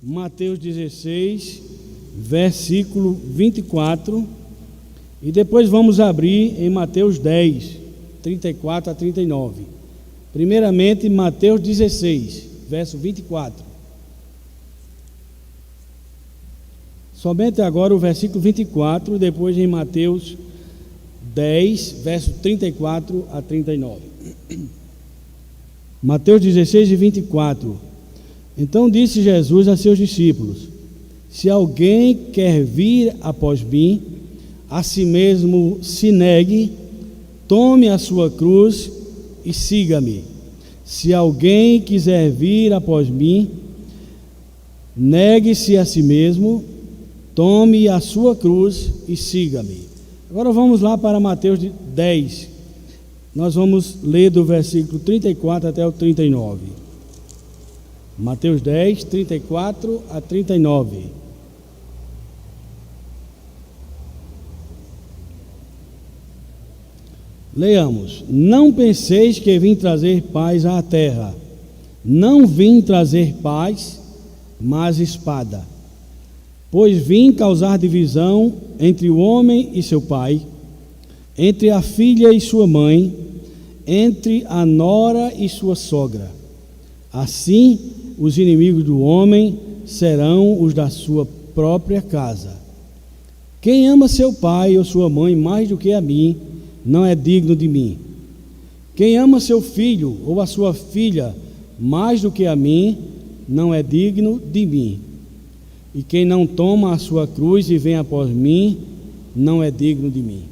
Mateus 16, versículo 24, e depois vamos abrir em Mateus 10, 34 a 39. Primeiramente, Mateus 16, verso 24. Somente agora o versículo 24, e depois em Mateus 10, verso 34 a 39. Mateus 16 e 24. Então disse Jesus a seus discípulos: se alguém quer vir após mim, a si mesmo se negue, tome a sua cruz e siga-me. Se alguém quiser vir após mim, negue-se a si mesmo, tome a sua cruz e siga-me. Agora vamos lá para Mateus 10. Nós vamos ler do versículo 34 até o 39. Mateus 10, 34 a 39. Leamos: não penseis que vim trazer paz à terra. Não vim trazer paz, mas espada. Pois vim causar divisão entre o homem e seu pai, entre a filha e sua mãe, entre a nora e sua sogra. Assim, os inimigos do homem serão os da sua própria casa. Quem ama seu pai ou sua mãe mais do que a mim, não é digno de mim. Quem ama seu filho ou a sua filha mais do que a mim, não é digno de mim. E quem não toma a sua cruz e vem após mim, não é digno de mim.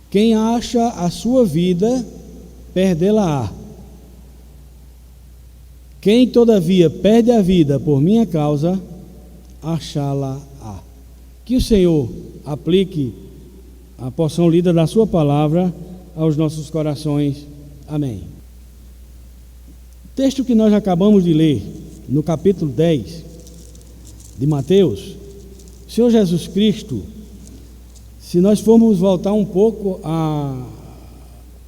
Quem acha a sua vida, perdê-la-á. Quem, todavia, perde a vida por minha causa, achá-la-á. Que o Senhor aplique a porção lida da sua palavra aos nossos corações. Amém. O texto que nós acabamos de ler, no capítulo 10 de Mateus, o Senhor Jesus Cristo, se nós formos voltar um pouco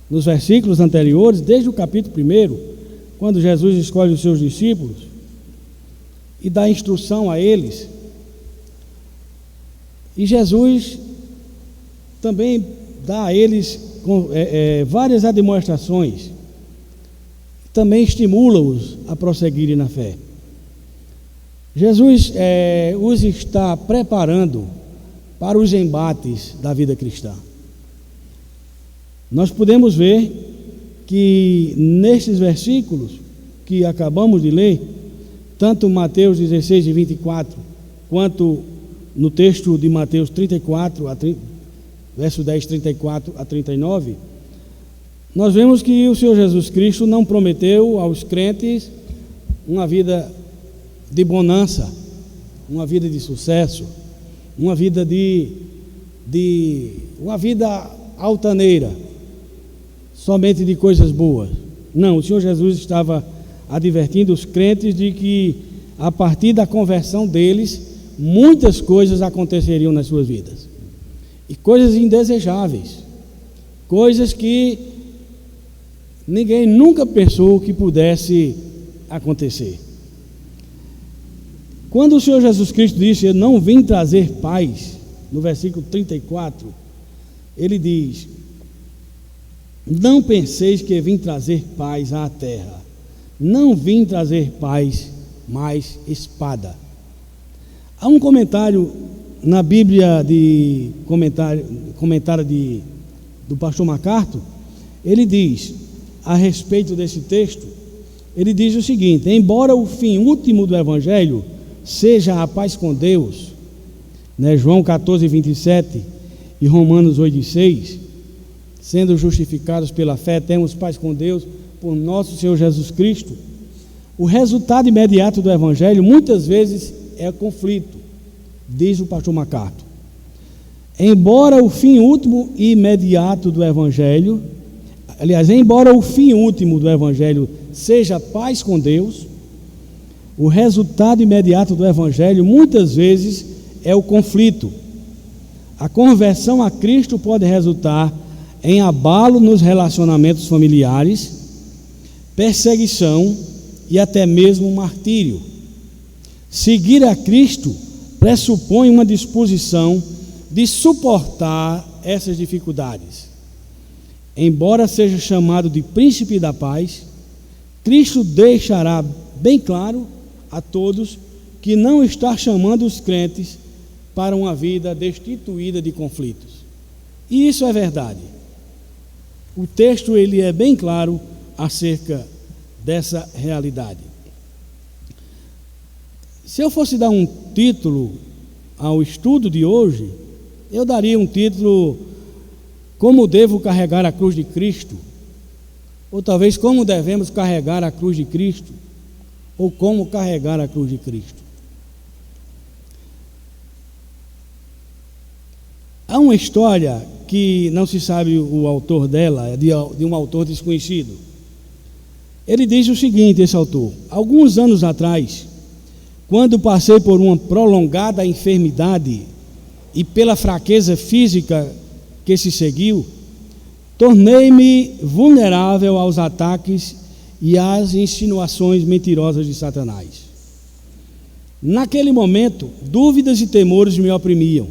nos versículos anteriores, desde o capítulo 1, quando Jesus escolhe os seus discípulos e dá instrução a eles, e Jesus também dá a eles várias admoestações, também estimula-os a prosseguirem na fé. Jesus os está preparando para os embates da vida cristã. Nós podemos ver que nestes versículos que acabamos de ler, tanto Mateus 16 e 24, quanto no texto de Mateus 34, verso 10, 34 a 39, nós vemos que o Senhor Jesus Cristo não prometeu aos crentes uma vida de bonança, uma vida de sucesso, uma vida uma vida altaneira, somente de coisas boas. Não, o Senhor Jesus estava advertindo os crentes de que a partir da conversão deles, muitas coisas aconteceriam nas suas vidas, e coisas indesejáveis, coisas que ninguém nunca pensou que pudesse acontecer. Quando o Senhor Jesus Cristo disse: eu não vim trazer paz, no versículo 34, ele diz: não penseis que vim trazer paz à terra. Não vim trazer paz, mas espada. Há um comentário na Bíblia, comentário do pastor MacArthur. Ele diz, a respeito desse texto, ele diz o seguinte: embora o fim último do Evangelho seja a paz com Deus, João 14, 27 e Romanos 8, 6, sendo justificados pela fé, temos paz com Deus por nosso Senhor Jesus Cristo. O resultado imediato do Evangelho muitas vezes é conflito, diz o pastor MacArthur. Embora o fim último e imediato do Evangelho, embora o fim último do Evangelho seja paz com Deus, o resultado imediato do Evangelho muitas vezes é o conflito. A conversão a Cristo pode resultar em abalo nos relacionamentos familiares, perseguição e até mesmo martírio. Seguir a Cristo pressupõe uma disposição de suportar essas dificuldades. Embora seja chamado de príncipe da paz, Cristo deixará bem claro a todos que não está chamando os crentes para uma vida destituída de conflitos. E isso é verdade. O texto ele é bem claro acerca dessa realidade. Se eu fosse dar um título ao estudo de hoje, eu daria um título: Como devo carregar a cruz de Cristo? Ou talvez como devemos carregar a cruz de Cristo? Ou como carregar a cruz de Cristo? Há uma história que não se sabe o autor dela, é de um autor desconhecido. Ele diz o seguinte, esse autor: alguns anos atrás, quando passei por uma prolongada enfermidade e pela fraqueza física que se seguiu, tornei-me vulnerável aos ataques e às insinuações mentirosas de Satanás. Naquele momento, dúvidas e temores me oprimiam,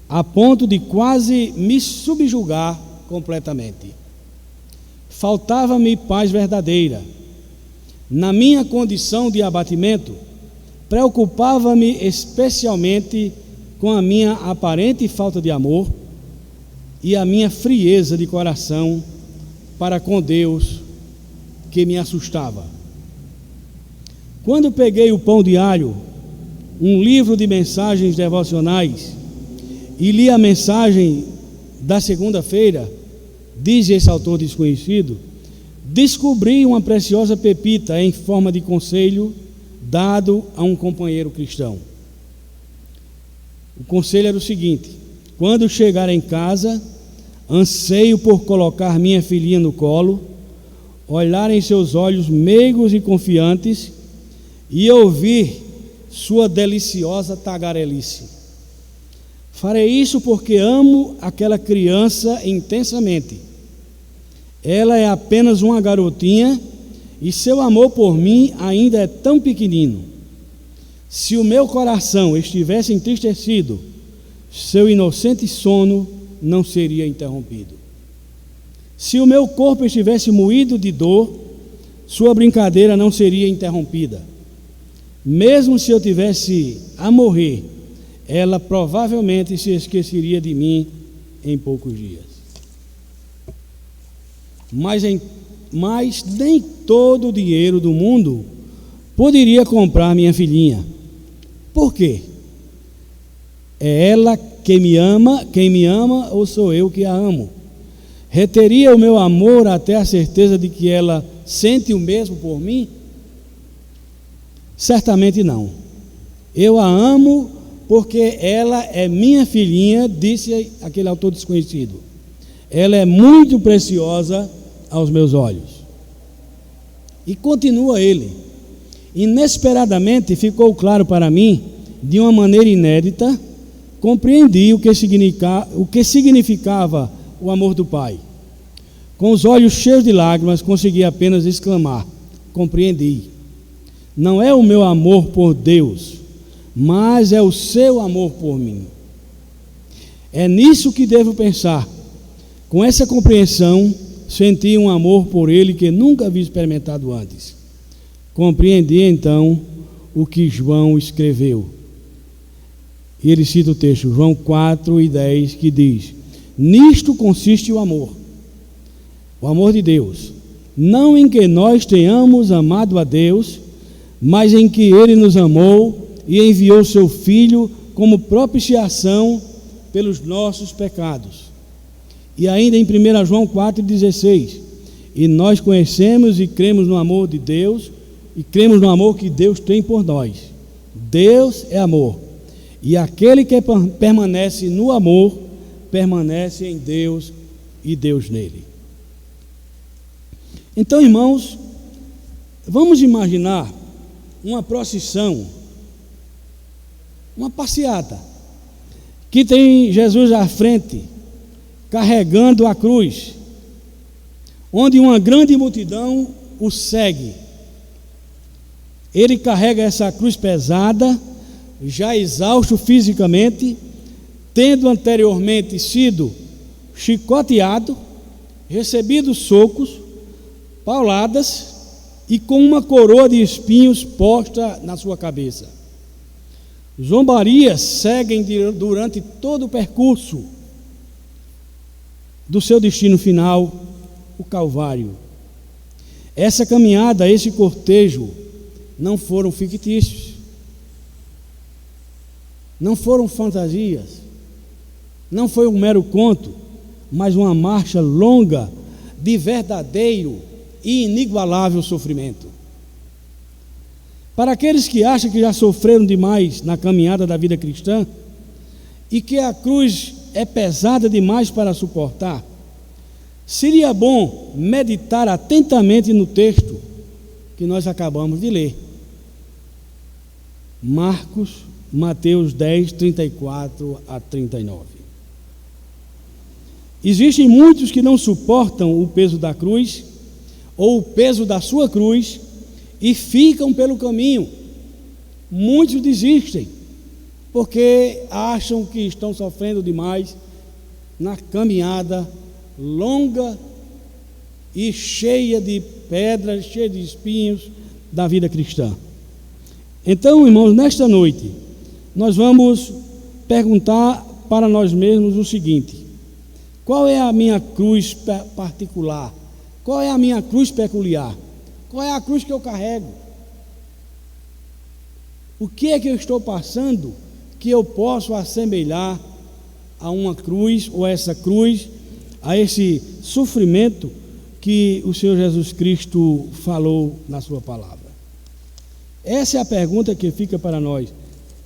a ponto de quase me subjugar completamente. Faltava-me paz verdadeira. Na minha condição de abatimento, preocupava-me especialmente com a minha aparente falta de amor e a minha frieza de coração para com Deus, que me assustava. Quando peguei o Pão Diário, um livro de mensagens devocionais, e li a mensagem da segunda-feira, diz esse autor desconhecido, descobri uma preciosa pepita em forma de conselho dado a um companheiro cristão. O conselho era o seguinte: quando chegar em casa, anseio por colocar minha filhinha no colo, olhar em seus olhos meigos e confiantes e ouvir sua deliciosa tagarelice. Farei isso porque amo aquela criança intensamente. Ela é apenas uma garotinha e seu amor por mim ainda é tão pequenino. Se o meu coração estivesse entristecido, seu inocente sono não seria interrompido. Se o meu corpo estivesse moído de dor, sua brincadeira não seria interrompida. Mesmo se eu tivesse a morrer, ela provavelmente se esqueceria de mim em poucos dias. Mas nem todo o dinheiro do mundo poderia comprar minha filhinha. Por quê? É ela quem me ama ou sou eu que a amo? Reteria o meu amor até a certeza de que ela sente o mesmo por mim? Certamente não. Eu a amo porque ela é minha filhinha, disse aquele autor desconhecido. Ela é muito preciosa aos meus olhos. E continua ele: inesperadamente ficou claro para mim, de uma maneira inédita, compreendi o que significava o amor do Pai. Com os olhos cheios de lágrimas, consegui apenas exclamar: compreendi. Não é o meu amor por Deus, mas é o seu amor por mim. É nisso que devo pensar. Com essa compreensão, senti um amor por Ele que nunca havia experimentado antes. Compreendi então o que João escreveu. E ele cita o texto, João 4:10, que diz: nisto consiste o amor de Deus, não em que nós tenhamos amado a Deus, mas em que Ele nos amou e enviou seu Filho como propiciação pelos nossos pecados. E ainda em 1 João 4,16, e nós conhecemos e cremos no amor de Deus, e cremos no amor que Deus tem por nós. Deus é amor, e aquele que permanece no amor, permanece em Deus e Deus nele. Então, irmãos, vamos imaginar uma procissão, uma passeata, que tem Jesus à frente, carregando a cruz, onde uma grande multidão o segue. Ele carrega essa cruz pesada, já exausto fisicamente, tendo anteriormente sido chicoteado, recebido socos, pauladas e com uma coroa de espinhos posta na sua cabeça. Zombarias seguem durante todo o percurso do seu destino final, o Calvário. Essa caminhada, esse cortejo, não foram fictícios, não foram fantasias, não foi um mero conto, mas uma marcha longa de verdadeiro e inigualável sofrimento. Para aqueles que acham que já sofreram demais na caminhada da vida cristã e que a cruz é pesada demais para suportar, seria bom meditar atentamente no texto que nós acabamos de ler. Mateus 10, 34 a 39. Existem muitos que não suportam o peso da cruz, ou o peso da sua cruz, e ficam pelo caminho. Muitos desistem, porque acham que estão sofrendo demais na caminhada longa e cheia de pedras, cheia de espinhos da vida cristã. Então, irmãos, nesta noite, nós vamos perguntar para nós mesmos o seguinte: qual é a minha cruz particular? Qual é a minha cruz peculiar? Qual é a cruz que eu carrego? O que é que eu estou passando que eu posso assemelhar a uma cruz, ou a essa cruz, a esse sofrimento que o Senhor Jesus Cristo falou na sua palavra? Essa é a pergunta que fica para nós.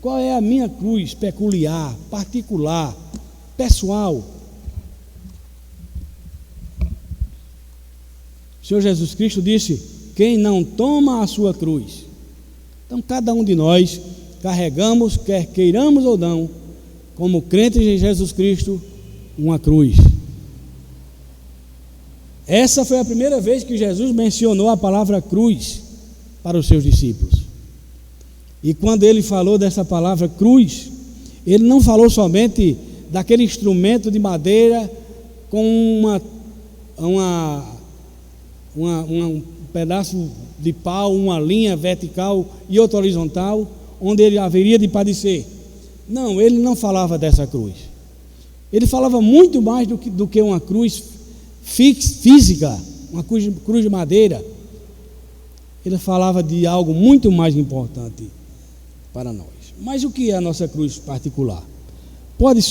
Qual é a minha cruz peculiar, particular, pessoal? O Senhor Jesus Cristo disse: quem não toma a sua cruz. Então cada um de nós carregamos, quer queiramos ou não, como crentes em Jesus Cristo, uma cruz. Essa foi a primeira vez que Jesus mencionou a palavra cruz para os seus discípulos. E quando ele falou dessa palavra cruz, ele não falou somente daquele instrumento de madeira com um pedaço de pau, uma linha vertical e outra horizontal, onde ele haveria de padecer. Não, ele não falava dessa cruz. Ele falava muito mais do que uma cruz física, uma cruz de madeira. Ele falava de algo muito mais importante para nós. Mas o que é a nossa cruz particular? Pode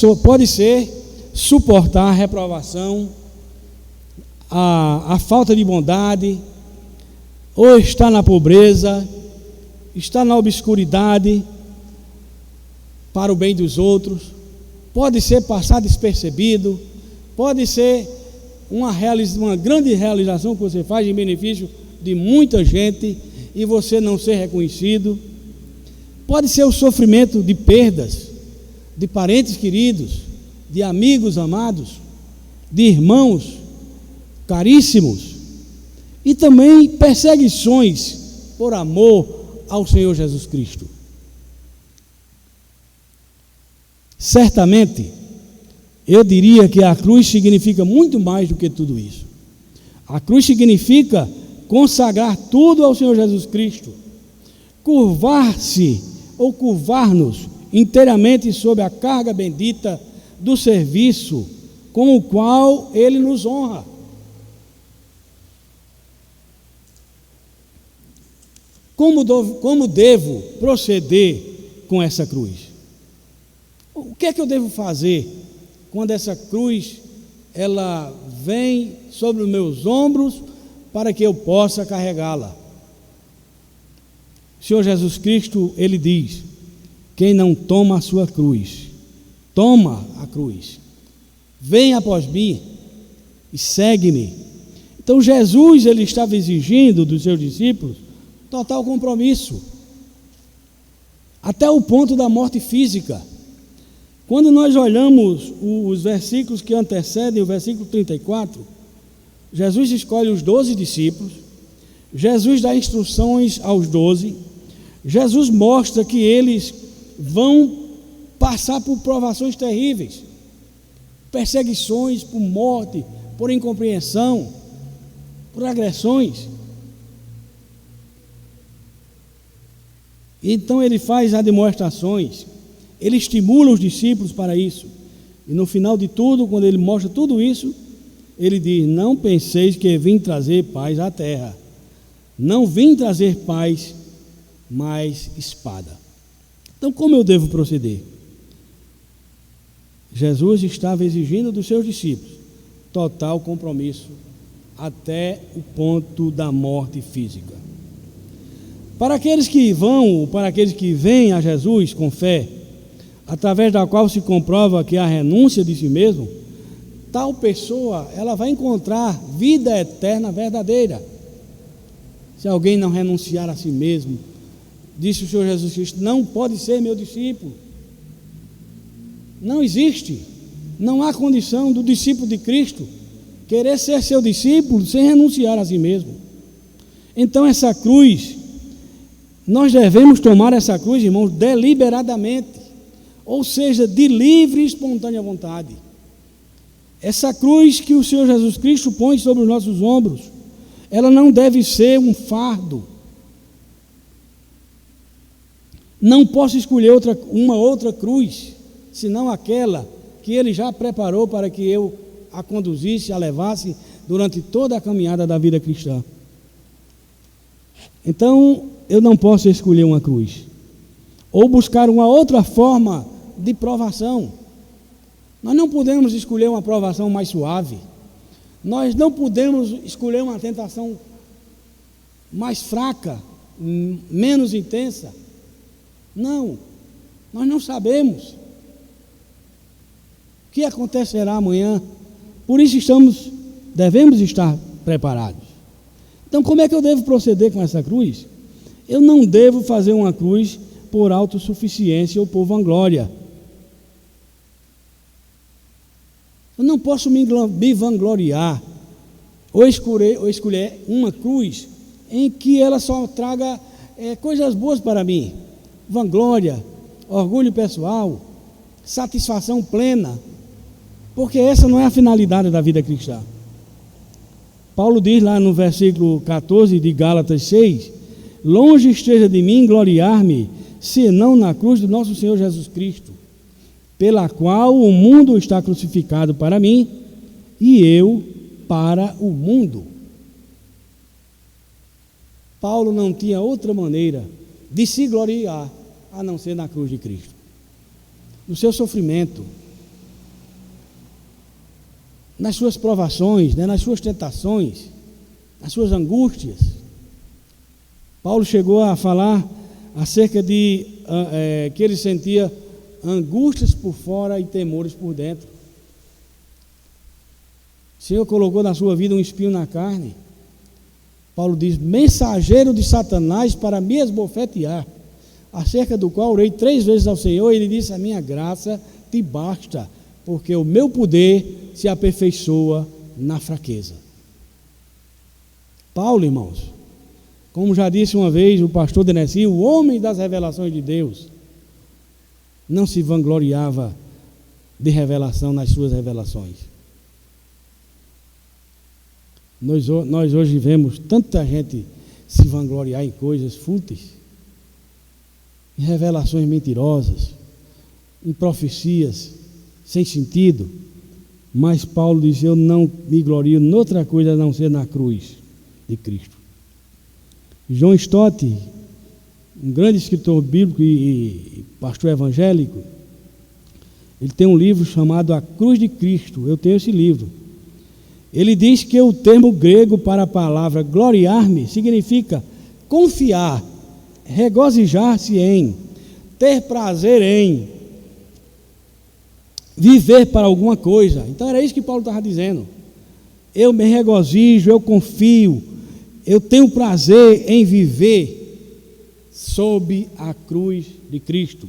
ser suportar a reprovação, a falta de bondade, ou estar na pobreza, estar na obscuridade para o bem dos outros. Pode ser passar despercebido, pode ser uma grande realização que você faz em benefício de muita gente e você não ser reconhecido. Pode ser o sofrimento de perdas de parentes queridos, de amigos amados, de irmãos caríssimos, e também perseguições por amor ao Senhor Jesus Cristo. Certamente, eu diria que a cruz significa muito mais do que tudo isso. A cruz significa consagrar tudo ao Senhor Jesus Cristo, curvar-se ou curvar-nos inteiramente sob a carga bendita do serviço com o qual Ele nos honra. Como devo proceder com essa cruz? O que é que eu devo fazer quando essa cruz ela vem sobre os meus ombros para que eu possa carregá-la? O Senhor Jesus Cristo, Ele diz: quem não toma a sua cruz, toma a cruz, vem após mim e segue-me. Então Jesus, Ele estava exigindo dos seus discípulos total compromisso, até o ponto da morte física. Quando nós olhamos os versículos que antecedem o versículo 34, Jesus escolhe os 12 discípulos, Jesus dá instruções aos 12, Jesus mostra que eles vão passar por provações terríveis, perseguições, por morte, por incompreensão, por agressões. Então ele faz demonstrações, ele estimula os discípulos para isso. E no final de tudo, quando ele mostra tudo isso, ele diz: não penseis que vim trazer paz à terra. Não vim trazer paz, mas espada. Então, como eu devo proceder? Jesus estava exigindo dos seus discípulos total compromisso até o ponto da morte física. Para aqueles que vêm a Jesus com fé, através da qual se comprova que há renúncia de si mesmo, tal pessoa, ela vai encontrar vida eterna verdadeira. Se alguém não renunciar a si mesmo, disse o Senhor Jesus Cristo, não pode ser meu discípulo. Não existe, não há condição do discípulo de Cristo querer ser seu discípulo sem renunciar a si mesmo. Então essa cruz, nós devemos tomar essa cruz, irmãos, deliberadamente, ou seja, de livre e espontânea vontade. Essa cruz que o Senhor Jesus Cristo põe sobre os nossos ombros, ela não deve ser um fardo. Não posso escolher uma outra cruz, senão aquela que Ele já preparou para que eu a conduzisse, a levasse durante toda a caminhada da vida cristã. Então, eu não posso escolher uma cruz, ou buscar uma outra forma de provação. Nós não podemos escolher uma provação mais suave. Nós não podemos escolher uma tentação mais fraca, menos intensa. Não, nós não sabemos o que acontecerá amanhã. Por isso devemos estar preparados. Então, como é que eu devo proceder com essa cruz? Eu não devo fazer uma cruz por autossuficiência ou por vanglória. Eu não posso me vangloriar ou escolher uma cruz em que ela só traga coisas boas para mim. Vanglória, orgulho pessoal, satisfação plena, porque essa não é a finalidade da vida cristã. Paulo diz lá no versículo 14 de Gálatas 6, longe esteja de mim gloriar-me, senão na cruz do nosso Senhor Jesus Cristo, pela qual o mundo está crucificado para mim, e eu para o mundo. Paulo não tinha outra maneira de se gloriar, a não ser na cruz de Cristo. No seu sofrimento, nas suas provações, nas suas tentações, nas suas angústias. Paulo chegou a falar acerca de que ele sentia angústias por fora e temores por dentro. O Senhor colocou na sua vida um espinho na carne. Paulo diz, mensageiro de Satanás para me esbofetear, acerca do qual orei 3 vezes ao Senhor, e ele disse, a minha graça te basta, porque o meu poder se aperfeiçoa na fraqueza. Paulo, irmãos, como já disse uma vez o pastor Deneci, o homem das revelações de Deus, não se vangloriava de revelação nas suas revelações. Nós hoje vemos tanta gente se vangloriar em coisas fúteis, em revelações mentirosas, em profecias sem sentido, mas Paulo diz, eu não me glorio noutra coisa a não ser na cruz de Cristo. John Stott, um grande escritor bíblico e pastor evangélico, ele tem um livro chamado A Cruz de Cristo. Eu tenho esse livro. Ele diz que o termo grego para a palavra gloriar-me significa confiar, regozijar-se em, ter prazer em, viver para alguma coisa. Então era isso que Paulo estava dizendo. Eu me regozijo, eu confio, eu tenho prazer em viver sob a cruz de Cristo.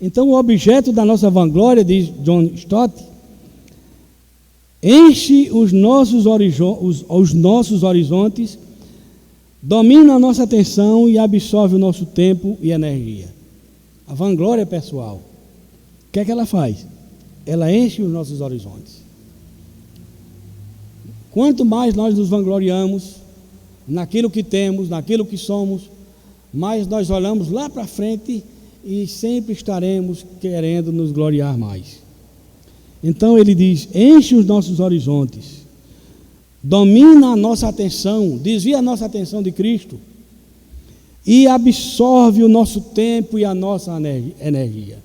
Então o objeto da nossa vanglória, diz John Stott, enche os nossos horizontes domina a nossa atenção e absorve o nosso tempo e energia. A vanglória pessoal, o que é que ela faz? Ela enche os nossos horizontes. Quanto mais nós nos vangloriamos naquilo que temos, naquilo que somos, mais nós olhamos lá para frente e sempre estaremos querendo nos gloriar mais. Então ele diz: enche os nossos horizontes, domina a nossa atenção, desvia a nossa atenção de Cristo e absorve o nosso tempo e a nossa energia.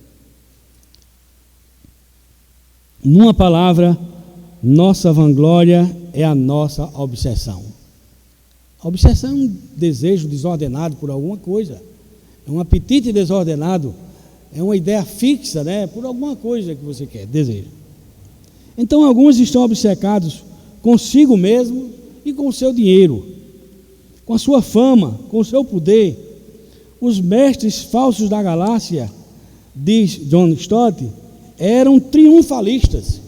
Numa palavra, nossa vanglória é a nossa obsessão. A obsessão é um desejo desordenado por alguma coisa, é um apetite desordenado, é uma ideia fixa, por alguma coisa que você quer, deseja. Então alguns estão obcecados consigo mesmo e com o seu dinheiro, com a sua fama, com o seu poder. Os mestres falsos da galáxia, diz John Stott, eram triunfalistas,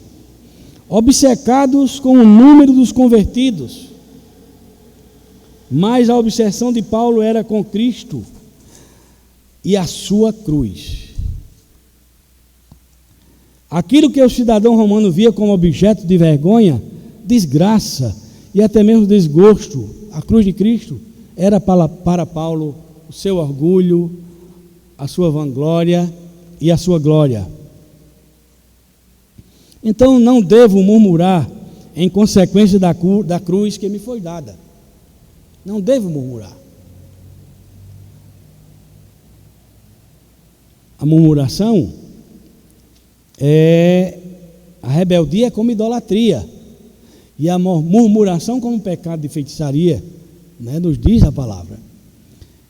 obcecados com o número dos convertidos. Mas a obsessão de Paulo era com Cristo e a sua cruz. Aquilo que o cidadão romano via como objeto de vergonha, desgraça e até mesmo desgosto, a cruz de Cristo era para Paulo o seu orgulho, a sua vanglória e a sua glória. Então não devo murmurar em consequência da cruz que me foi dada. Não devo murmurar. A murmuração a rebeldia é como idolatria, e a murmuração como pecado de feitiçaria, nos diz a palavra.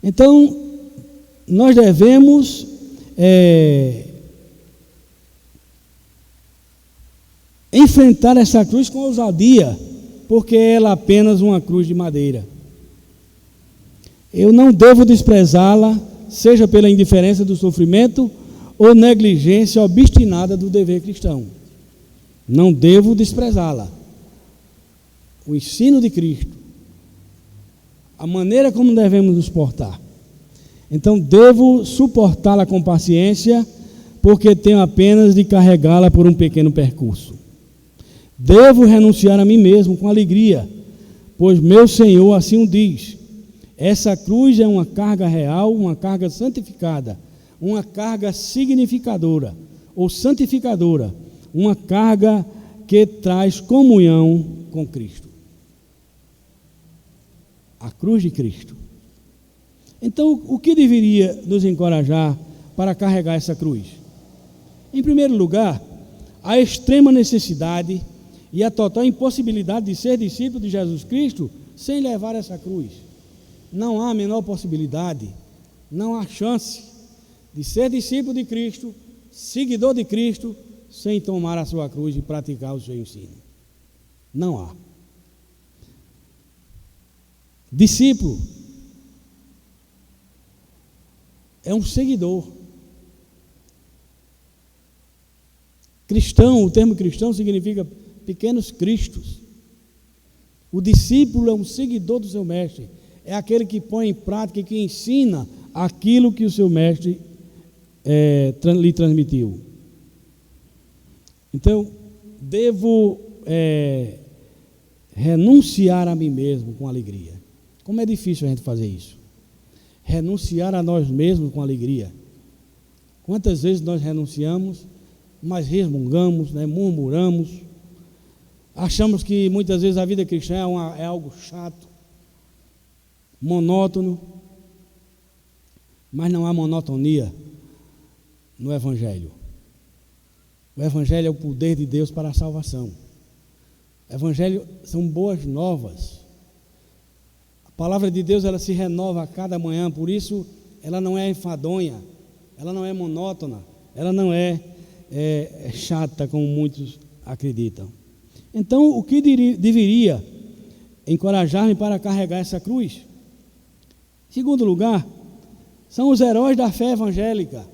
Então nós devemos enfrentar essa cruz com ousadia, porque ela é apenas uma cruz de madeira. Eu não devo desprezá-la, seja pela indiferença do sofrimento ou negligência obstinada do dever cristão. Não devo desprezá-la. O ensino de Cristo, a maneira como devemos nos portar. Então devo suportá-la com paciência, porque tenho apenas de carregá-la por um pequeno percurso. Devo renunciar a mim mesmo com alegria, pois meu Senhor assim o diz. Essa cruz é uma carga real, uma carga santificada, uma carga significadora ou santificadora, uma carga que traz comunhão com Cristo. A cruz de Cristo. Então, o que deveria nos encorajar para carregar essa cruz? Em primeiro lugar, a extrema necessidade e a total impossibilidade de ser discípulo de Jesus Cristo sem levar essa cruz. Não há a menor possibilidade, não há chance de ser discípulo de Cristo, seguidor de Cristo, sem tomar a sua cruz e praticar o seu ensino. Não há. Discípulo é um seguidor. Cristão, o termo cristão significa pequenos cristos. O discípulo é um seguidor do seu mestre. É aquele que põe em prática e que ensina aquilo que o seu mestre lhe transmitiu. Então, devo renunciar a mim mesmo com alegria. Como é difícil a gente fazer isso. Renunciar a nós mesmos com alegria. Quantas vezes nós renunciamos, mas resmungamos, murmuramos. Achamos que muitas vezes a vida cristã é algo chato, monótono, mas não há monotonia no Evangelho. O Evangelho é o poder de Deus para a salvação. O Evangelho são boas novas. A palavra de Deus, ela se renova a cada manhã, por isso ela não é enfadonha, ela não é monótona, ela não é chata, como muitos acreditam. Então, o que deveria encorajar-me para carregar essa cruz? Em segundo lugar, são os heróis da fé evangélica,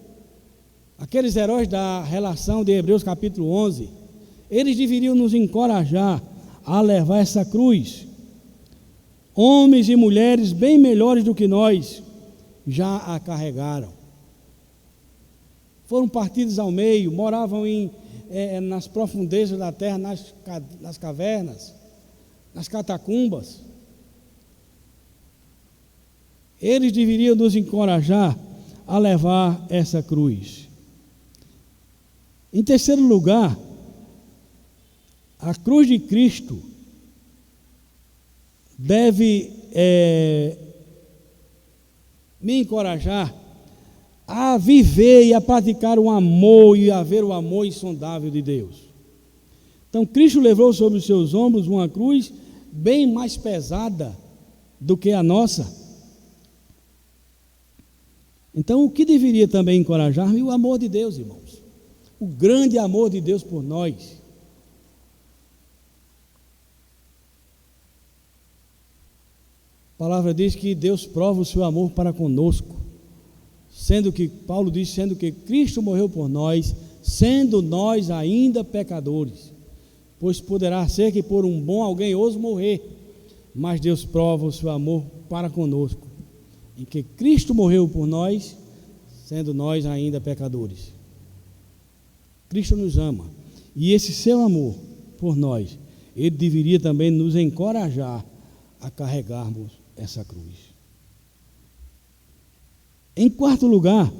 aqueles heróis da relação de Hebreus capítulo 11. Eles deveriam nos encorajar a levar essa cruz. homens e mulheres bem melhores do que nós já a carregaram. Foram partidos ao meio, moravam nas profundezas da terra, nas cavernas, nas catacumbas. Eles deveriam nos encorajar a levar essa cruz. Em terceiro lugar, a cruz de Cristo deve me encorajar a viver e a praticar o amor e a ver o amor insondável de Deus. Então, Cristo levou sobre os seus ombros uma cruz bem mais pesada do que a nossa. Então, o que deveria também encorajar-me? O amor de Deus, irmãos. O grande amor de Deus por nós. A palavra diz que Deus prova o seu amor para conosco, Paulo diz, sendo que Cristo morreu por nós, sendo nós ainda pecadores, pois poderá ser que por um bom alguém ouse morrer, mas Deus prova o seu amor para conosco, em que Cristo morreu por nós, sendo nós ainda pecadores. Cristo nos ama, e esse seu amor por nós, ele deveria também nos encorajar a carregarmos essa cruz. Em quarto lugar,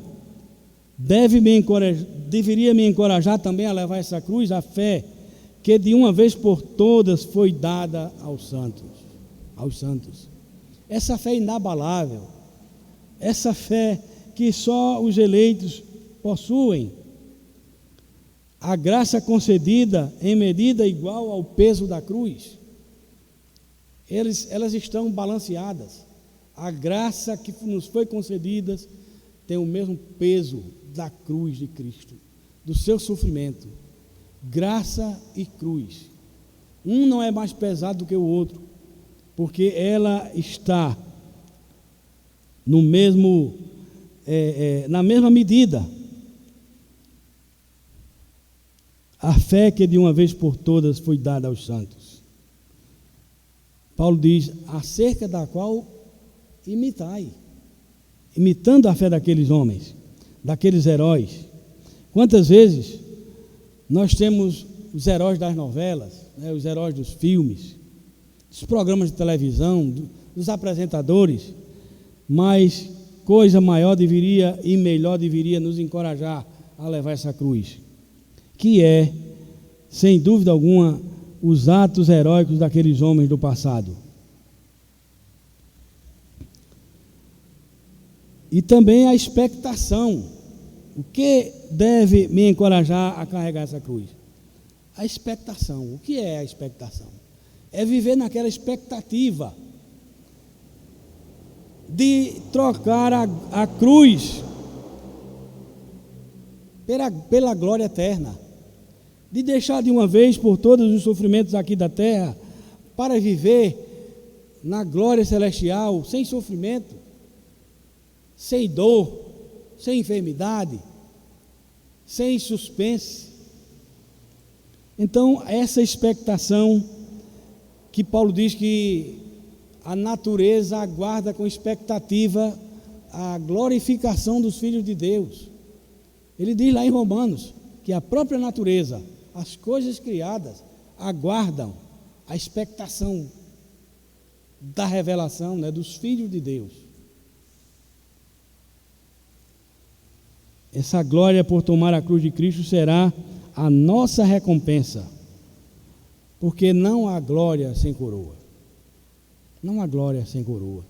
deveria me encorajar também a levar essa cruz, a fé que de uma vez por todas foi dada aos santos. Essa fé inabalável, essa fé que só os eleitos possuem, a graça concedida em medida igual ao peso da cruz, elas estão balanceadas. A graça que nos foi concedida tem o mesmo peso da cruz de Cristo, do seu sofrimento. Graça e cruz. Um não é mais pesado do que o outro, porque ela está no mesmo, na mesma medida. A fé que de uma vez por todas foi dada aos santos. Paulo diz, acerca da qual imitai, imitando a fé daqueles homens, daqueles heróis. Quantas vezes nós temos os heróis das novelas, os heróis dos filmes, dos programas de televisão, dos apresentadores, mas coisa maior deveria e melhor deveria nos encorajar a levar essa cruz, que é, sem dúvida alguma, os atos heróicos daqueles homens do passado. E também a expectação. O que deve me encorajar a carregar essa cruz? A expectação. O que é a expectação? É viver naquela expectativa de trocar a cruz pela glória eterna, de deixar de uma vez por todos os sofrimentos aqui da terra para viver na glória celestial, sem sofrimento, sem dor, sem enfermidade, sem suspense. Então, essa expectação que Paulo diz que a natureza aguarda com expectativa a glorificação dos filhos de Deus. Ele diz lá em Romanos que a própria natureza, as coisas criadas, aguardam a expectação da revelação, dos filhos de Deus. Essa glória por tomar a cruz de Cristo será a nossa recompensa, porque não há glória sem coroa. Não há glória sem coroa.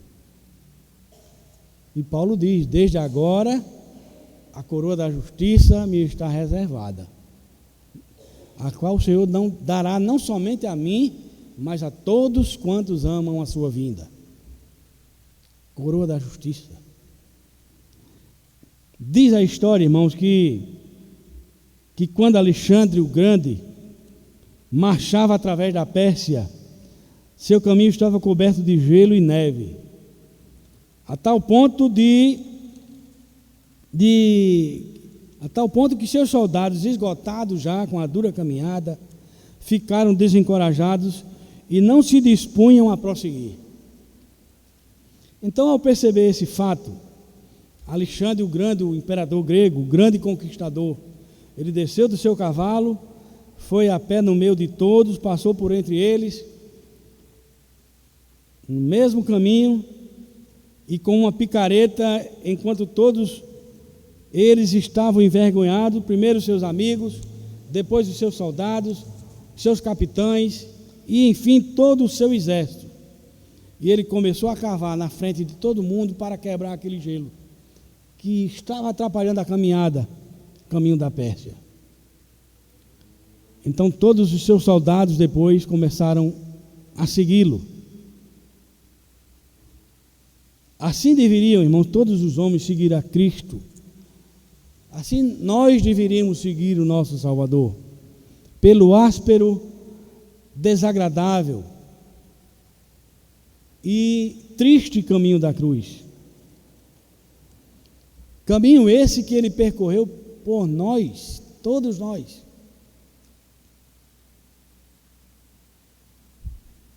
E Paulo diz, desde agora, a coroa da justiça me está reservada, a qual o Senhor dará não somente a mim, mas a todos quantos amam a sua vinda. Coroa da justiça. Diz a história, irmãos, que quando Alexandre o Grande marchava através da Pérsia, seu caminho estava coberto de gelo e neve, a tal ponto que seus soldados, esgotados já com a dura caminhada, ficaram desencorajados e não se dispunham a prosseguir. Então, ao perceber esse fato, Alexandre o Grande, o imperador grego, o grande conquistador, ele desceu do seu cavalo, foi a pé no meio de todos, passou por entre eles, no mesmo caminho, e com uma picareta, enquanto todos eles estavam envergonhados, primeiro seus amigos, depois os seus soldados, seus capitães, e enfim todo o seu exército. E ele começou a cavar na frente de todo mundo para quebrar aquele gelo, que estava atrapalhando a caminhada, caminho da Pérsia. Então todos os seus soldados depois começaram a segui-lo. Assim deveriam, irmãos, todos os homens seguir a Cristo. Assim nós deveríamos seguir o nosso Salvador, pelo áspero, desagradável e triste caminho da cruz. Caminho esse que ele percorreu por nós, todos nós.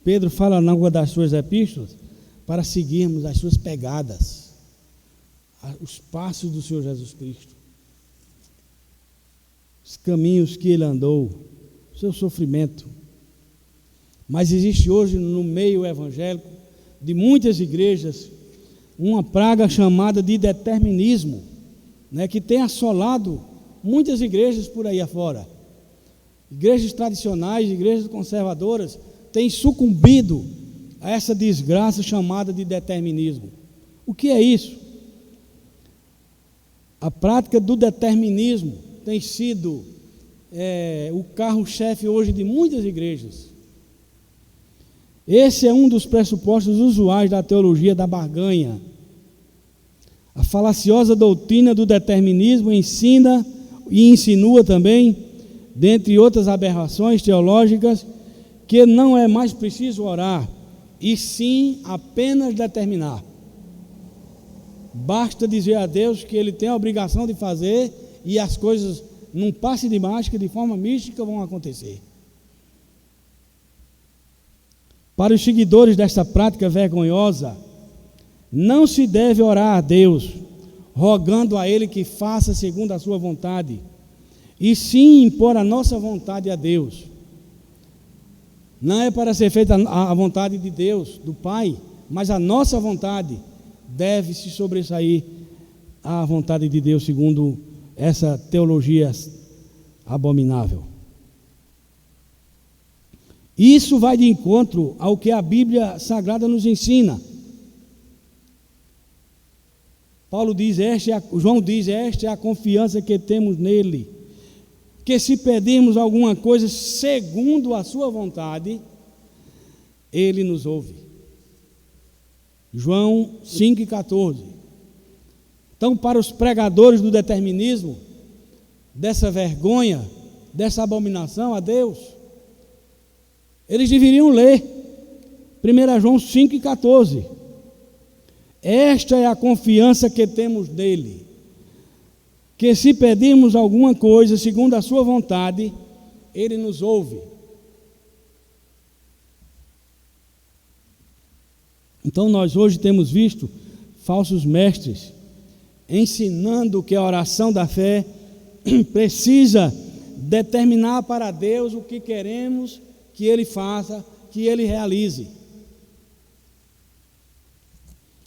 Pedro fala na uma das suas epístolas para seguirmos as suas pegadas, os passos do Senhor Jesus Cristo, os caminhos que ele andou, o seu sofrimento. Mas existe hoje no meio evangélico de muitas igrejas uma praga chamada de determinismo, né, que tem assolado muitas igrejas por aí afora. Igrejas tradicionais, igrejas conservadoras têm sucumbido a essa desgraça chamada de determinismo. O que é isso? A prática do determinismo tem sido o carro-chefe hoje de muitas igrejas. Esse é um dos pressupostos usuais da teologia da barganha. A falaciosa doutrina do determinismo ensina e insinua também, dentre outras aberrações teológicas, que não é mais preciso orar, e sim apenas determinar. Basta dizer a Deus que Ele tem a obrigação de fazer e as coisas, num passe de mágica, de forma mística, vão acontecer. Para os seguidores desta prática vergonhosa, não se deve orar a Deus, rogando a Ele que faça segundo a sua vontade, e sim impor a nossa vontade a Deus. Não é para ser feita a vontade de Deus, do Pai, mas a nossa vontade deve se sobressair à vontade de Deus, segundo essa teologia abominável. Isso vai de encontro ao que a Bíblia Sagrada nos ensina. João diz, esta é a confiança que temos nele, que se pedirmos alguma coisa segundo a sua vontade, ele nos ouve. João 5,14. Então, para os pregadores do determinismo, dessa vergonha, dessa abominação a Deus, eles deveriam ler 1 João 5,14. Esta é a confiança que temos nele, que se pedirmos alguma coisa segundo a sua vontade, ele nos ouve. Então nós hoje temos visto falsos mestres ensinando que a oração da fé precisa determinar para Deus o que queremos que Ele faça, que Ele realize.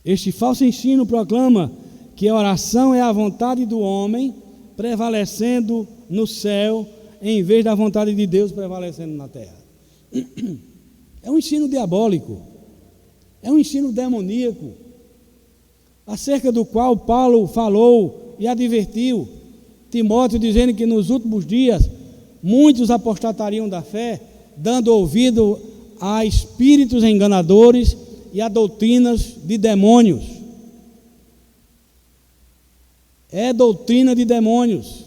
Este falso ensino proclama que a oração é a vontade do homem prevalecendo no céu, em vez da vontade de Deus prevalecendo na terra. É um ensino diabólico, é um ensino demoníaco, acerca do qual Paulo falou e advertiu Timóteo, dizendo que nos últimos dias muitos apostatariam da fé, dando ouvido a espíritos enganadores e a doutrinas de demônios. É doutrina de demônios.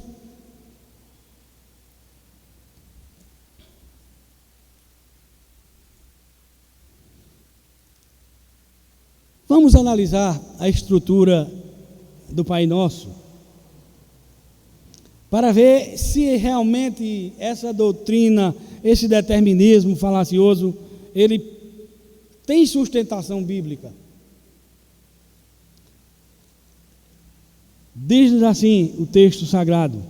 Vamos analisar a estrutura do Pai Nosso, para ver se realmente essa doutrina, esse determinismo falacioso, ele tem sustentação bíblica. Diz-nos assim o texto sagrado: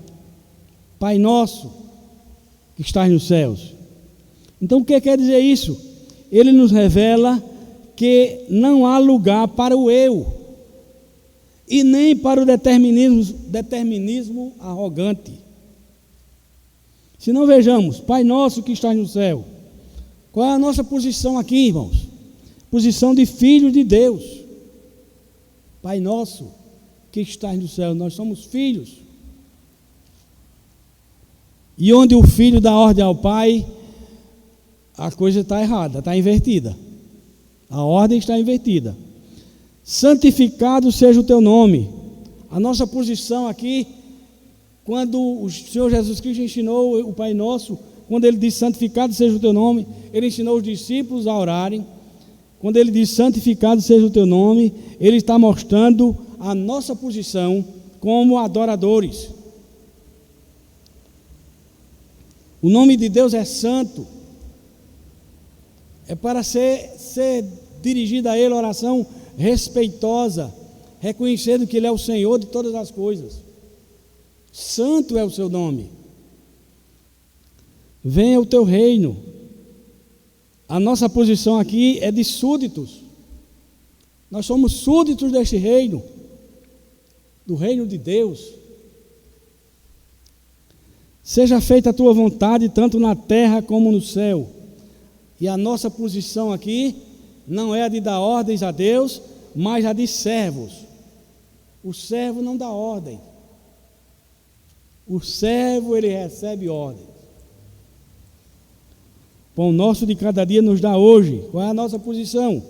Pai nosso que estás nos céus. Então o que quer dizer isso? Ele nos revela que não há lugar para o eu e nem para o determinismo arrogante. Se não vejamos, Pai nosso que estás no céu, qual é a nossa posição aqui, irmãos? Posição de filhos de Deus. Pai nosso que estás no céu, nós somos filhos. E onde o filho dá ordem ao pai, a coisa está errada, está invertida. A ordem está invertida. Santificado seja o teu nome. A nossa posição aqui, quando o Senhor Jesus Cristo ensinou o Pai Nosso, quando ele disse santificado seja o teu nome, ele ensinou os discípulos a orarem. Quando ele diz santificado seja o teu nome, ele está mostrando a nossa posição como adoradores. O nome de Deus é santo. É para ser dirigida a Ele oração respeitosa, reconhecendo que Ele é o Senhor de todas as coisas. Santo é o seu nome. Venha o teu reino. A nossa posição aqui é de súditos. Nós somos súditos deste reino, do reino de Deus. Seja feita a tua vontade, tanto na terra como no céu. E a nossa posição aqui não é a de dar ordens a Deus, mas a de servos. O servo não dá ordem. O servo, ele recebe ordem. Pão nosso de cada dia nos dá hoje. Qual é a nossa posição?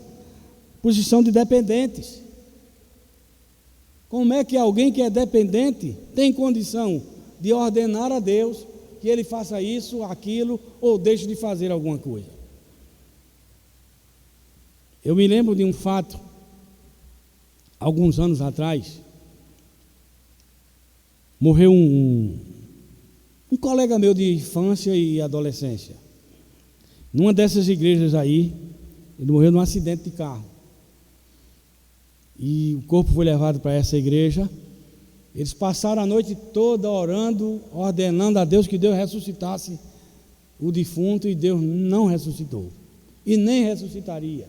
Posição de dependentes. Como é que alguém que é dependente tem condição de ordenar a Deus que ele faça isso, aquilo, ou deixe de fazer alguma coisa? Eu me lembro de um fato, alguns anos atrás, morreu um colega meu de infância e adolescência. Numa dessas igrejas aí, ele morreu num acidente de carro. E o corpo foi levado para essa igreja. Eles passaram a noite toda orando, ordenando a Deus que Deus ressuscitasse o defunto, e Deus não ressuscitou. E nem ressuscitaria.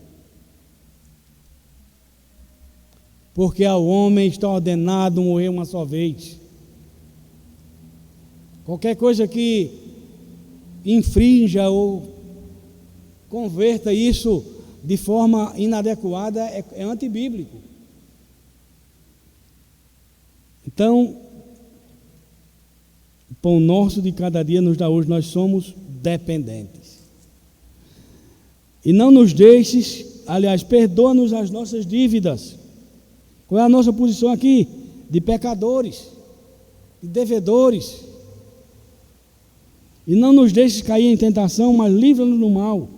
Porque ao homem está ordenado morrer uma só vez. Qualquer coisa que infrinja ou converta isso de forma inadequada é antibíblico. Então, o pão nosso de cada dia nos dá hoje. Nós somos dependentes. E não nos deixes, aliás, perdoa-nos as nossas dívidas. Qual é a nossa posição aqui? De pecadores, de devedores. E não nos deixes cair em tentação, mas livra-nos do mal.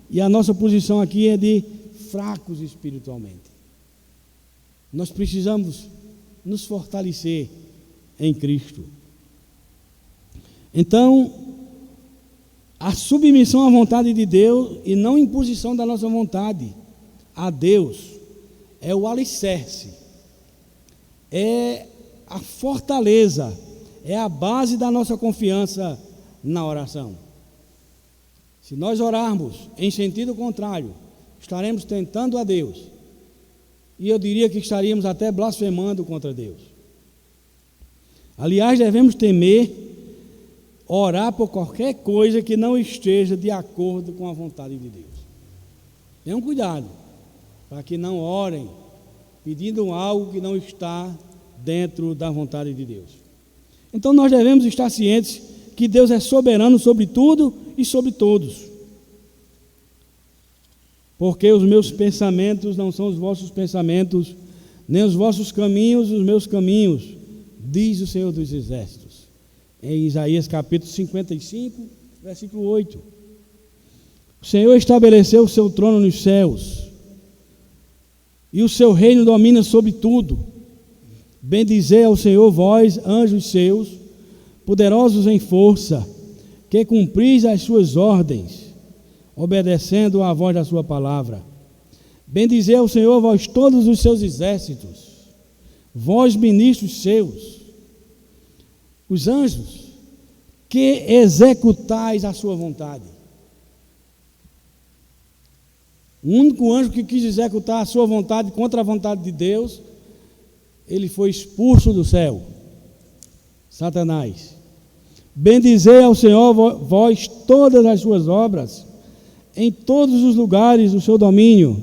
E a nossa posição aqui é de fracos espiritualmente. Nós precisamos nos fortalecer em Cristo. Então, a submissão à vontade de Deus e não imposição da nossa vontade a Deus é o alicerce, é a fortaleza, é a base da nossa confiança na oração. Se nós orarmos em sentido contrário, estaremos tentando a Deus. E eu diria que estaríamos até blasfemando contra Deus. Aliás, devemos temer orar por qualquer coisa que não esteja de acordo com a vontade de Deus. Tenham cuidado, para que não orem pedindo algo que não está dentro da vontade de Deus. Então nós devemos estar cientes que Deus é soberano sobre tudo e sobre todos. Porque os meus pensamentos não são os vossos pensamentos, nem os vossos caminhos os meus caminhos, diz o Senhor dos Exércitos. Em Isaías capítulo 55, versículo 8. O Senhor estabeleceu o seu trono nos céus, e o seu reino domina sobre tudo. Bendizei ao Senhor, vós, anjos seus, poderosos em força, que cumpris as suas ordens, obedecendo à voz da sua palavra. Bendizei ao Senhor, vós todos os seus exércitos, vós ministros seus, os anjos, que executais a sua vontade. O único anjo que quis executar a sua vontade contra a vontade de Deus, ele foi expulso do céu, Satanás. Bendizei ao Senhor vós todas as suas obras, em todos os lugares do seu domínio.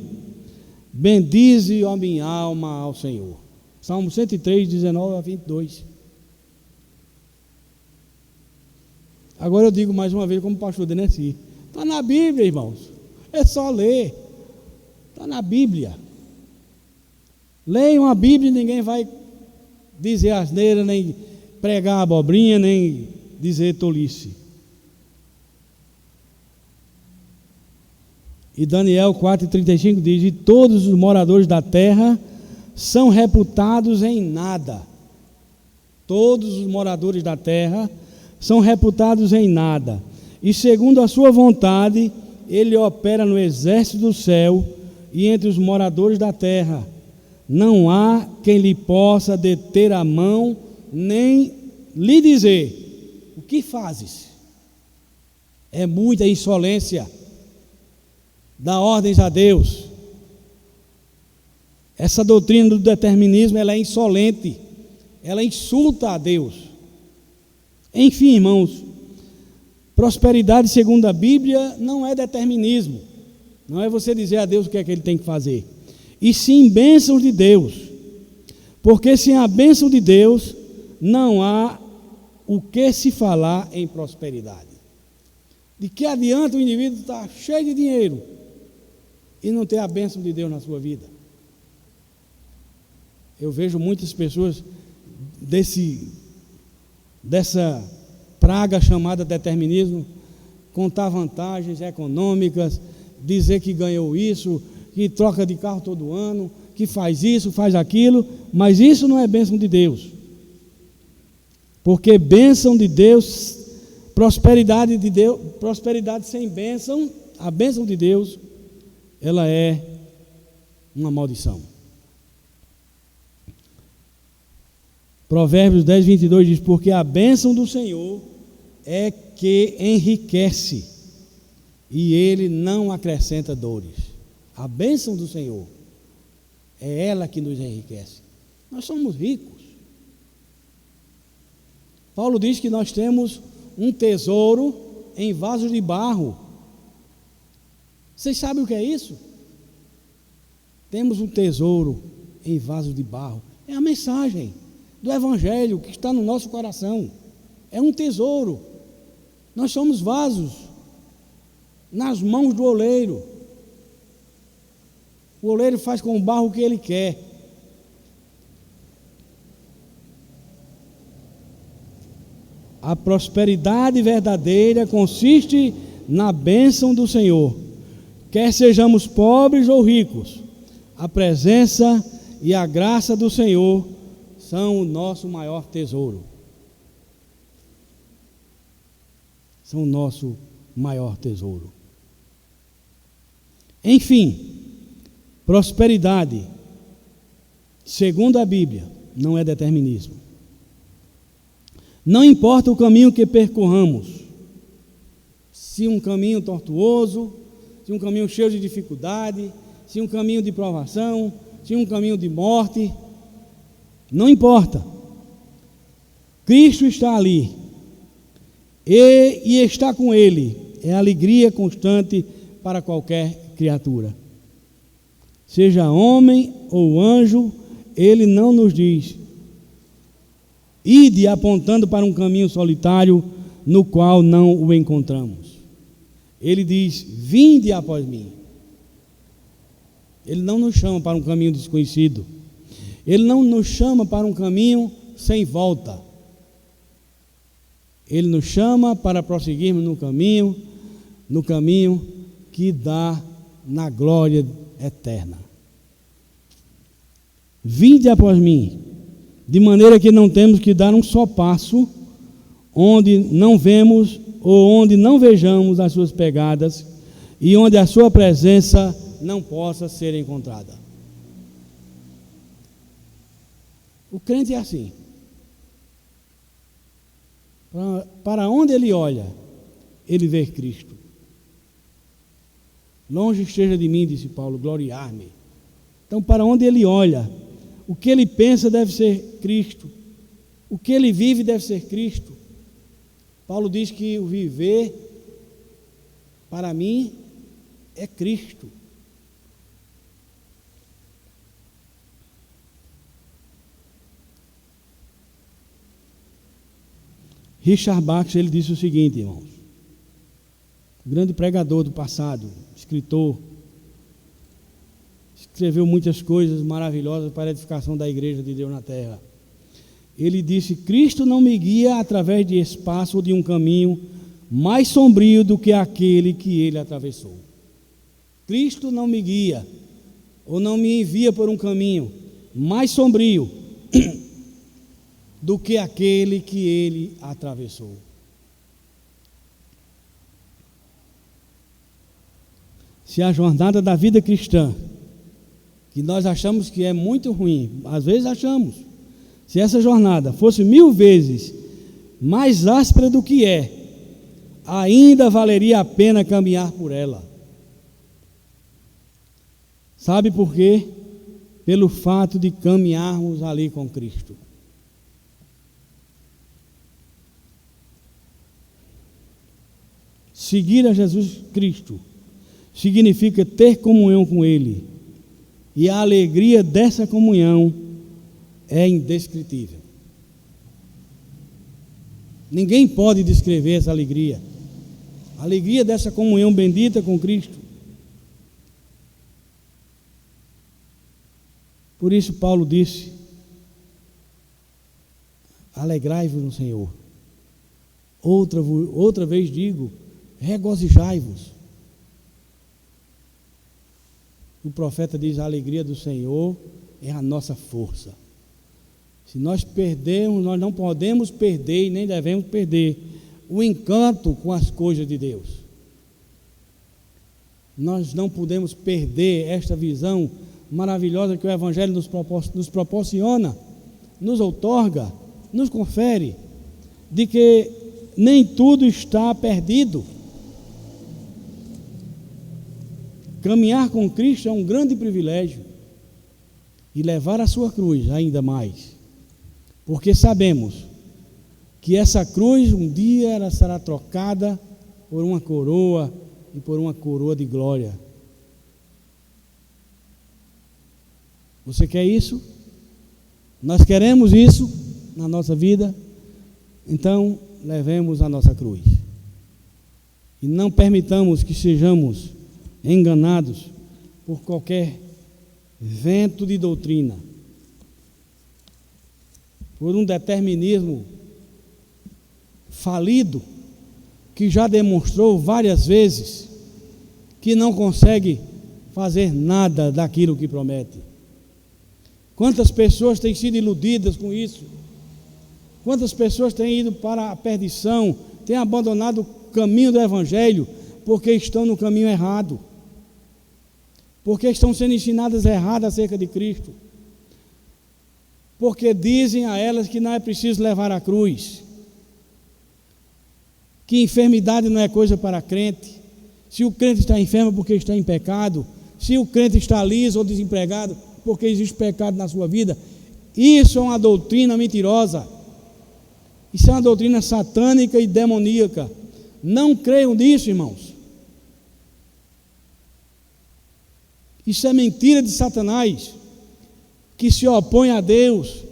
Bendize, ó minha alma, ao Senhor. Salmo 103, 19 a 22. Agora eu digo mais uma vez como pastor Deneci. Está na Bíblia, irmãos. É só ler. Está na Bíblia. Leiam a Bíblia e ninguém vai dizer asneira, nem pregar abobrinha, nem dizer tolice. E Daniel 4,35 diz: e todos os moradores da terra são reputados em nada. Todos os moradores da terra são reputados em nada. E segundo a sua vontade, ele opera no exército do céu e entre os moradores da terra. Não há quem lhe possa deter a mão, nem lhe dizer: o que fazes? É muita insolência. Dá ordens a Deus. Essa doutrina do determinismo, ela é insolente. Ela insulta a Deus. Enfim, irmãos, prosperidade segundo a Bíblia não é determinismo. Não é você dizer a Deus o que é que ele tem que fazer. E sim bênçãos de Deus. Porque sem a bênção de Deus, não há o que se falar em prosperidade. De que adianta o indivíduo estar cheio de dinheiro e não ter a bênção de Deus na sua vida? Eu vejo muitas pessoas dessa praga chamada determinismo, contar vantagens econômicas, dizer que ganhou isso, que troca de carro todo ano, que faz isso, faz aquilo, mas isso não é bênção de Deus. Porque bênção de Deus, prosperidade de Deus, prosperidade sem bênção, a bênção de Deus, ela é uma maldição. Provérbios 10, 22 diz: porque a bênção do Senhor é que enriquece, e Ele não acrescenta dores. A bênção do Senhor é ela que nos enriquece. Nós somos ricos. Paulo diz que nós temos um tesouro em vasos de barro. Vocês sabem o que é isso? Temos um tesouro em vasos de barro. É a mensagem do Evangelho que está no nosso coração. É um tesouro. Nós somos vasos nas mãos do oleiro. O oleiro faz com o barro o que ele quer. A prosperidade verdadeira consiste na bênção do Senhor. Quer sejamos pobres ou ricos, a presença e a graça do Senhor são o nosso maior tesouro. São o nosso maior tesouro. Enfim, prosperidade, segundo a Bíblia, não é determinismo. Não importa o caminho que percorramos, se um caminho tortuoso, se um caminho cheio de dificuldade, se um caminho de provação, se um caminho de morte, não importa. Cristo está ali, e está com Ele, é alegria constante para qualquer criatura. Seja homem ou anjo, Ele não nos diz: ide apontando para um caminho solitário no qual não o encontramos. Ele diz: vinde após mim. Ele não nos chama para um caminho desconhecido. Ele não nos chama para um caminho sem volta. Ele nos chama para prosseguirmos no caminho que dá na glória eterna. Vinde após mim, de maneira que não temos que dar um só passo onde não vemos ou onde não vejamos as suas pegadas e onde a sua presença não possa ser encontrada. O crente é assim. Para onde ele olha, ele vê Cristo. Longe esteja de mim, disse Paulo, gloriar-me. Então, para onde ele olha, o que ele pensa deve ser Cristo. O que ele vive deve ser Cristo. Paulo diz que o viver, para mim, é Cristo. Richard Baxter, ele disse o seguinte, irmãos, grande pregador do passado, escritor, escreveu muitas coisas maravilhosas para a edificação da igreja de Deus na terra. Ele disse: Cristo não me guia através de espaço ou de um caminho mais sombrio do que aquele que ele atravessou. Cristo não me guia ou não me envia por um caminho mais sombrio do que aquele que ele atravessou. Se a jornada da vida cristã, que nós achamos que é muito ruim, às vezes achamos, se essa jornada fosse 1000 vezes mais áspera do que é, ainda valeria a pena caminhar por ela. Sabe por quê? Pelo fato de caminharmos ali com Cristo. Seguir a Jesus Cristo significa ter comunhão com Ele, e a alegria dessa comunhão é indescritível. Ninguém pode descrever essa alegria. A alegria dessa comunhão bendita com Cristo. Por isso Paulo disse: alegrai-vos no Senhor. Outra vez digo, regozijai-vos. O profeta diz: a alegria do Senhor é a nossa força. Se nós perdermos, nós não podemos perder e nem devemos perder o encanto com as coisas de Deus. Nós não podemos perder esta visão maravilhosa que o Evangelho nos proporciona, nos outorga, nos confere, de que nem tudo está perdido. Caminhar com Cristo é um grande privilégio, e levar a sua cruz ainda mais, porque sabemos que essa cruz um dia ela será trocada por uma coroa, e por uma coroa de glória. Você quer isso? Nós queremos isso na nossa vida? Então levemos a nossa cruz e não permitamos que sejamos enganados por qualquer vento de doutrina, por um determinismo falido, que já demonstrou várias vezes que não consegue fazer nada daquilo que promete. Quantas pessoas têm sido iludidas com isso? Quantas pessoas têm ido para a perdição, têm abandonado o caminho do Evangelho, porque estão no caminho errado, porque estão sendo ensinadas erradas acerca de Cristo, porque dizem a elas que não é preciso levar a cruz, que enfermidade não é coisa para crente, se o crente está enfermo porque está em pecado, se o crente está liso ou desempregado porque existe pecado na sua vida. Isso é uma doutrina mentirosa, isso é uma doutrina satânica e demoníaca. Não creiam nisso, irmãos. Isso é mentira de Satanás, que se opõe a Deus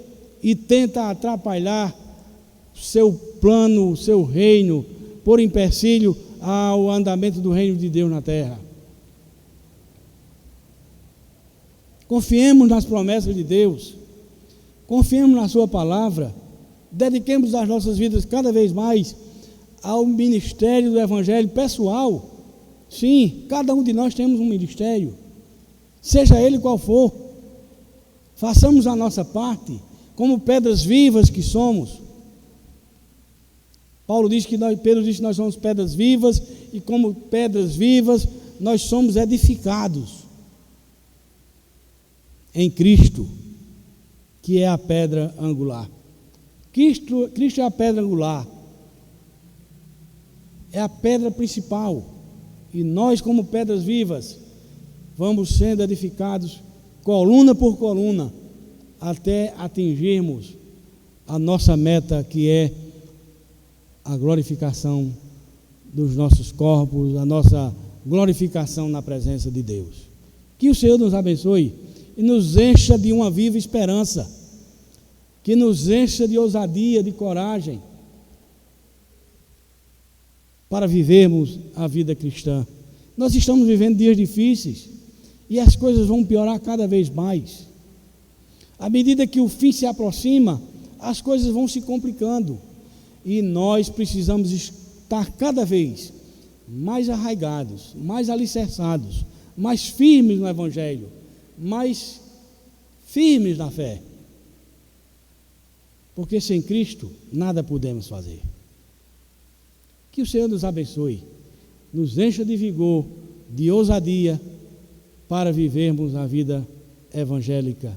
e tenta atrapalhar o seu plano, o seu reino, por empecilho ao andamento do reino de Deus na terra. Confiemos nas promessas de Deus, confiemos na sua palavra, dediquemos as nossas vidas cada vez mais ao ministério do Evangelho pessoal. Sim, cada um de nós temos um ministério, seja ele qual for. Façamos a nossa parte, como pedras vivas que somos. Pedro diz que nós somos pedras vivas, e como pedras vivas, nós somos edificados em Cristo. que é a pedra angular. Cristo é a pedra angular, é a pedra principal, e nós, como pedras vivas, vamos sendo edificados coluna por coluna, até atingirmos a nossa meta, que é a glorificação dos nossos corpos, a nossa glorificação na presença de Deus. Que o Senhor nos abençoe e nos encha de uma viva esperança, que nos encha de ousadia, de coragem, para vivermos a vida cristã. Nós estamos vivendo dias difíceis e as coisas vão piorar cada vez mais. À medida que o fim se aproxima, as coisas vão se complicando e nós precisamos estar cada vez mais arraigados, mais alicerçados, mais firmes no Evangelho, mais firmes na fé, porque sem Cristo nada podemos fazer. Que o Senhor nos abençoe, nos encha de vigor, de ousadia, para vivermos a vida evangélica,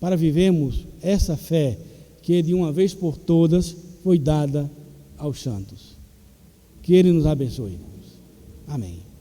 para vivermos essa fé que de uma vez por todas foi dada aos santos. Que Ele nos abençoe. Amém.